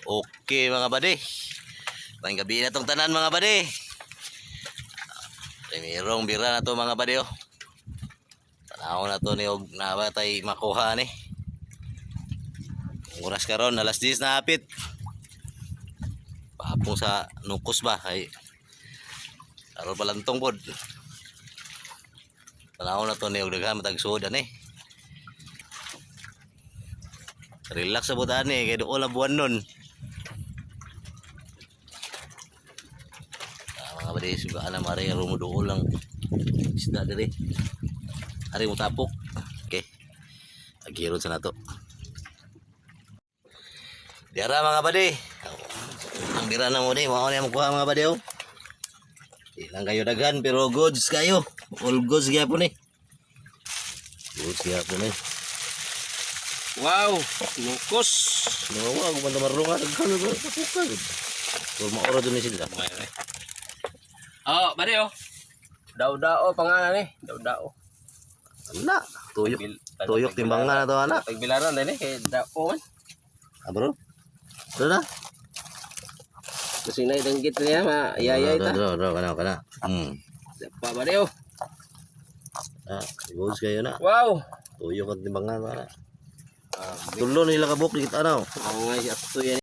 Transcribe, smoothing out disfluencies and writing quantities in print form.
Okay mga bade. Maing gabi na tong tanan mga bade. Primerong bira na to mga bade oh. Tanaw na to ni og nabatay makuha ni. Ang oras karon alas 10 na hapit. Pahapong sa nukos ba ay karon palantong pod. Tanaw na to ni og daghan matag suod ani. Relax sa butaan ni kay duol na buwan nun. Mga bade sugaan na mari rumuduol lang isda diri. Ari mo tapok. Okay. Agirod sa nato. Diara mga bade. Ang bira na mo ni, mao na mo kuha mga bade oh. Ilang kayo daghan pero goods kayo. All goods gyapon ni. Goods gyapon ni. Wow, lukos. No, ako man marunga daghan ba tapukan. Puro maoro dun ni sila. Oh, bade oh. Daw-dao pangalan ni, daw-dao. Ala, tuyok timbangan na to ana. Pagbilaran din kay dao man. Ah bro. Ito na. Kasi na idanggit niya maayayay ta. Bro, kana. Pa bade oh. Ah, goods kayo na. Wow. Tuyok at timbangan ana. Tulo nila kabuk dikit ano. Ang nga ato yan.